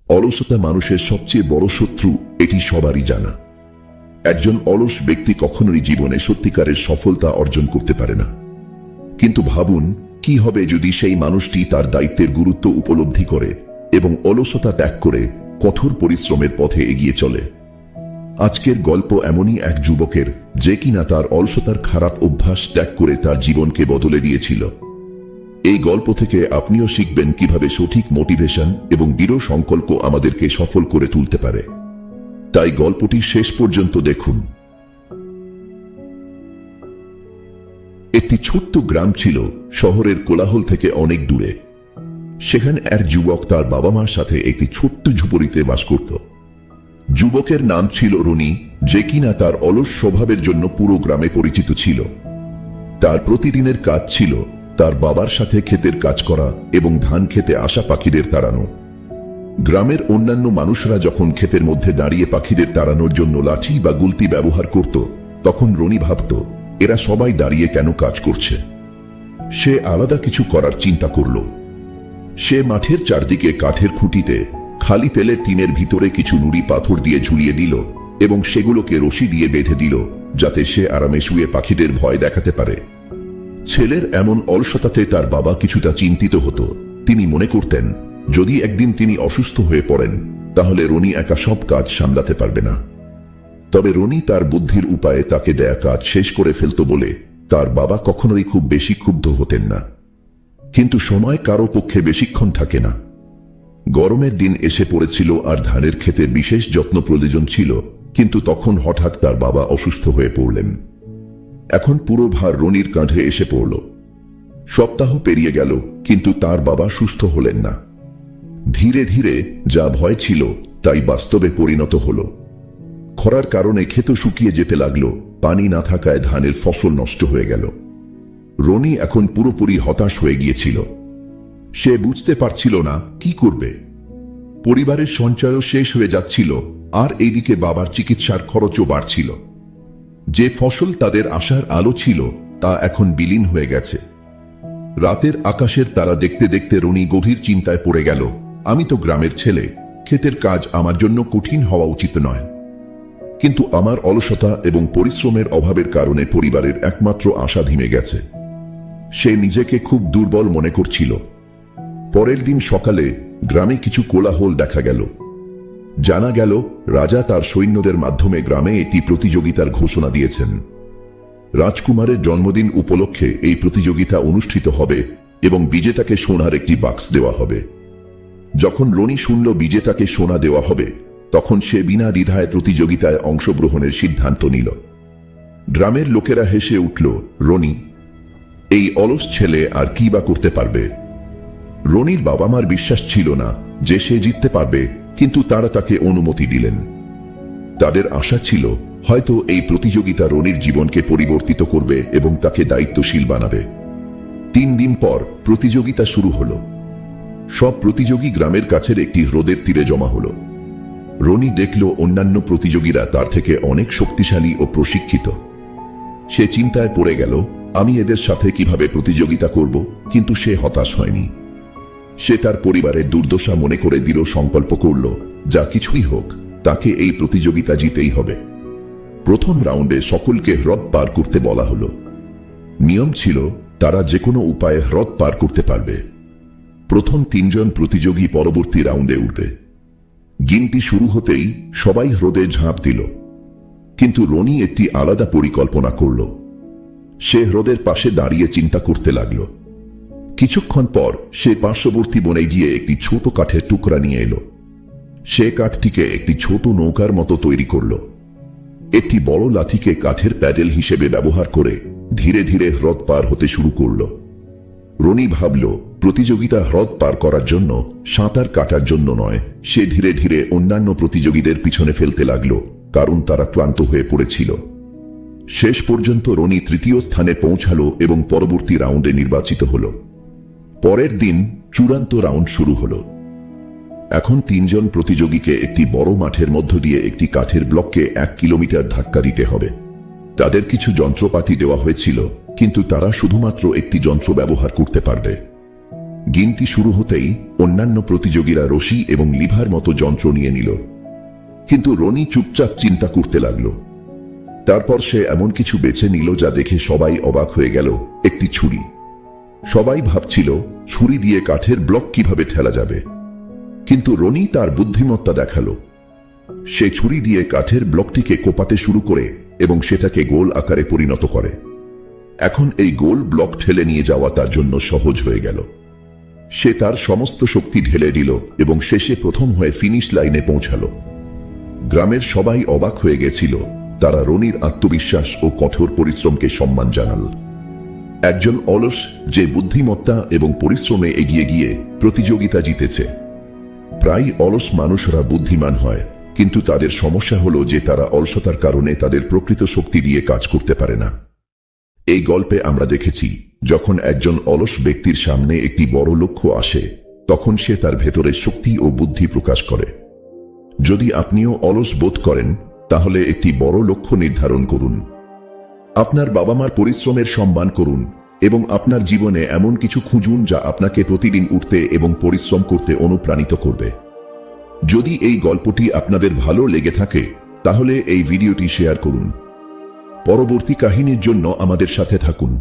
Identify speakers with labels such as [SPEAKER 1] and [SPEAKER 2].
[SPEAKER 1] অলসতা মানুষের সবচেয়ে বড় শত্রু, এটি সবারই জানা। একজন অলস ব্যক্তি কখনোই জীবনে সত্যিকারের সফলতা অর্জন করতে পারে না। কিন্তু ভাবুন, কি হবে যদি সেই মানুষটি তার দায়িত্বের গুরুত্ব উপলব্ধি করে এবং অলসতা ত্যাগ করে কঠোর পরিশ্রমের পথে এগিয়ে চলে। আজকের গল্প এমনই এক যুবকের, যে কিনা তার অলসতার খারাপ অভ্যাস ত্যাগ করে তার জীবনকে বদলে দিয়েছিল। এই গল্প থেকে আপনিও শিখবেন কিভাবে সঠিক মোটিভেশন এবং দৃঢ় সংকল্প আমাদেরকে সফল করে তুলতে পারে। তাই গল্পটি শেষ পর্যন্ত দেখুন। একটি ছোট্ট গ্রাম ছিল, শহরের কোলাহল থেকে অনেক দূরে। সেখানে এক যুবক তার বাবা মার সাথে একটি ছোট্ট ঝুপড়িতে বাস করত। যুবকের নাম ছিল রনি, যে কিনা তার অলস স্বভাবের জন্য পুরো গ্রামে পরিচিত ছিল। তার প্রতিদিনের কাজ ছিল তার বাবার সাথে ক্ষেতের কাজ করা এবং ধান খেতে আসা পাখিদের তাড়ানো। গ্রামের অন্যান্য মানুষরা যখন ক্ষেতের মধ্যে দাঁড়িয়ে পাখিদের তাড়ানোর জন্য লাঠি বা গুলতি ব্যবহার করত, তখন রনি ভাবত, এরা সবাই দাঁড়িয়ে কেন কাজ করছে। সে আলাদা কিছু করার চিন্তা করল। সে মাঠের চারদিকে কাঠের খুঁটিতে খালি তেলের টিনের ভিতরে কিছু নুড়ি পাথর দিয়ে ঝুলিয়ে দিল এবং সেগুলোকে রশি দিয়ে বেঁধে দিল, যাতে সে আরামে শুয়ে পাখিদের ভয় দেখাতে পারে। ছেলের এমন অলসতাতে তার বাবা কিছুটা চিন্তিত হতো। তিনি মনে করতেন, যদি একদিন তিনি অসুস্থ হয়ে পড়েন, তাহলে রনি একা সব কাজ সামলাতে পারবে না। তবে রনি তার বুদ্ধির উপায়ে তাকে দেয়া কাজ শেষ করে ফেলত বলে তার বাবা কখনোই খুব বেশি ক্ষুব্ধ হতেন না। কিন্তু সময় কারো পক্ষে বেশিক্ষণ থাকে না। গরমের দিন এসে পড়েছিল আর ধানের ক্ষেতের বিশেষ যত্ন প্রয়োজন ছিল, কিন্তু তখন হঠাৎ তার বাবা অসুস্থ হয়ে পড়লেন। এখন পুরো ভার রনির কাঁধে এসে পড়ল। সপ্তাহ পেরিয়ে গেল, কিন্তু তার বাবা সুস্থ হলেন না। ধীরে ধীরে যা ভয় ছিল তাই বাস্তবে পরিণত হল। খরার কারণে ক্ষেত শুকিয়ে যেতে লাগলো, পানি না থাকায় ধানের ফসল নষ্ট হয়ে গেল। রনি এখন পুরোপুরি হতাশ হয়ে গিয়েছিল। সে বুঝতে পারছিল না কি করবে। পরিবারের সঞ্চয়ও শেষ হয়ে যাচ্ছিল, আর এইদিকে বাবার চিকিৎসার খরচও বাড়ছিল। যে ফসল তাদের আশার আলো ছিল, তা এখন বিলীন হয়ে গেছে। রাতের আকাশের তারা দেখতে দেখতে রনি গভীর চিন্তায় পড়ে গেল। আমি তো গ্রামের ছেলে, ক্ষেতের কাজ আমার জন্য কঠিন হওয়া উচিত নয়। কিন্তু আমার অলসতা এবং পরিশ্রমের অভাবের কারণে পরিবারের একমাত্র আশা ধিমে গেছে। সে নিজেকে খুব দুর্বল মনে করছিল। পরের দিন সকালে গ্রামে কিছু কোলাহল দেখা গেল। জানা গেল, রাজা তার সৈন্যদের মাধ্যমে গ্রামে একটি প্রতিযোগিতার ঘোষণা দিয়েছেন। রাজকুমারের জন্মদিন উপলক্ষে এই প্রতিযোগিতা অনুষ্ঠিত হবে এবং বিজেতাকে সোনার একটি বাক্স দেওয়া হবে। যখন রনি শুনল বিজেতাকে সোনা দেওয়া হবে, তখন সে বিনা দ্বিধায় প্রতিযোগিতায় অংশগ্রহণের সিদ্ধান্ত নিল। গ্রামের লোকেরা হেসে উঠল, রনি, এই অলস ছেলে আর কি বা করতে পারবে। রনির বাবা মার বিশ্বাস ছিল না যে সে জিততে পারবে, কিন্তু তারা তাকে অনুমতি দিলেন। তাদের আশা ছিল হয়তো এই প্রতিযোগিতা রনির জীবনকে পরিবর্তিত করবে এবং তাকে দায়িত্বশীল বানাবে। 3 দিন পর প্রতিযোগিতা শুরু হলো। সব প্রতিযোগী গ্রামের কাছের একটি হ্রদের তীরে জমা হলো। রনি দেখল অন্যান্য প্রতিযোগীরা তার থেকে অনেক শক্তিশালী ও প্রশিক্ষিত। সে চিন্তায় পড়ে গেল, আমি এদের সাথে কিভাবে প্রতিযোগিতা করব। কিন্তু সে হতাশ হয়নি। সে তার পরিবারের দুর্দশা মনে করে দৃঢ় সংকল্প করল, যা কিছুই হোক তাকে এই প্রতিযোগিতা জিতেই হবে। প্রথম রাউন্ডে সকলকে হ্রদ পার করতে বলা হলো। নিয়ম ছিল তারা যে কোনো উপায়ে হ্রদ পার করতে পারবে। প্রথম 3 জন প্রতিযোগী পরবর্তী রাউন্ডে উঠবে। গিনতি শুরু হতেই সবাই হ্রদে ঝাঁপ দিল, কিন্তু রনি একটি আলাদা পরিকল্পনা করল। সে হ্রদের পাশে দাঁড়িয়ে চিন্তা করতে লাগলো। কিছুক্ষণ পর সে পার্শ্ববর্তী বনে গিয়ে একটি ছোট কাঠের টুকরা নিয়ে এলো। সে কাঠটিকে একটি ছোট নৌকার মতো তৈরি করল। একটি বড় লাঠিকে কাঠের প্যাডেল হিসেবে ব্যবহার করে ধীরে ধীরে হ্রদ পার হতে শুরু করল। রনি ভাবল, প্রতিযোগিতা হ্রদ পার করার জন্য, সাঁতার কাটার জন্য নয়। সে ধীরে ধীরে অন্যান্য প্রতিযোগীদের পিছনে ফেলতে লাগল, কারণ তারা ক্লান্ত হয়ে পড়েছিল। শেষ পর্যন্ত রনি 3য় স্থানে পৌঁছালো এবং পরবর্তী রাউন্ডে নির্বাচিত হল। পরের দিন চূড়ান্ত রাউন্ড শুরু হলো। এখন 3 জন প্রতিযোগীকে একটি বড় মাঠের মধ্য দিয়ে একটি কাঠের ব্লককে 1 কিলোমিটার ধাক্কা দিতে হবে। তাদের কিছু যন্ত্রপাতি দেওয়া হয়েছিল, কিন্তু তারা শুধুমাত্র একটি যন্ত্র ব্যবহার করতে পারবে। গিনতি শুরু হতেই অন্যান্য প্রতিযোগীরা রশি এবং লিভার মতো যন্ত্র নিয়ে নিল, কিন্তু রনি চুপচাপ চিন্তা করতে লাগল। তারপর সে এমন কিছু বেছে নিল যা দেখে সবাই অবাক হয়ে গেল, একটি ছুরি। সবাই ভাবছিল ছুরি দিয়ে কাঠের ব্লক কিভাবে ঠেলা যাবে, কিন্তু রনি তার বুদ্ধিমত্তা দেখালো। সে ছুরি দিয়ে কাঠের ব্লকটিকে কোপাতে শুরু করে এবং সেটাকে গোল আকারে পরিণত করে। এখন এই গোল ব্লক ঠেলে নিয়ে যাওয়া তার জন্য সহজ হয়ে গেল। সে তার সমস্ত শক্তি ঢেলে দিল এবং শেষে প্রথম হয়ে ফিনিশ লাইনে পৌঁছালো। গ্রামের সবাই অবাক হয়ে গেছিল। তারা রনির আত্মবিশ্বাস ও কঠোর পরিশ্রমকে সম্মান জানাল। একজন অলস যে বুদ্ধিমত্তা এবং পরিশ্রমে এগিয়ে গিয়ে প্রতিযোগিতা জিতেছে। প্রায় অলস মানুষরা বুদ্ধিমান হয়, কিন্তু তাদের সমস্যা হলো যে তারা অলসতার কারণে তাদের প্রকৃত শক্তি দিয়ে কাজ করতে পারে না। এই গল্পে আমরা দেখেছি, যখন একজন অলস ব্যক্তির সামনে একটি বড় লক্ষ্য আসে, তখন সে তার ভেতরের শক্তি ও বুদ্ধি প্রকাশ করে। যদি আপনিও অলস বোধ করেন, তাহলে একটি বড় লক্ষ্য নির্ধারণ করুন। আপনার বাবা মার পরিশ্রমের সম্মান করুন এবং আপনার জীবনে এমন কিছু খুঁজুন যা আপনাকে প্রতিদিন উঠতে এবং পরিশ্রম করতে অনুপ্রাণিত করবে। যদি এই গল্পটি আপনাদের ভালো লেগে থাকে, তাহলে এই ভিডিওটি শেয়ার করুন। পরবর্তী কাহিনীর জন্য আমাদের সাথে থাকুন।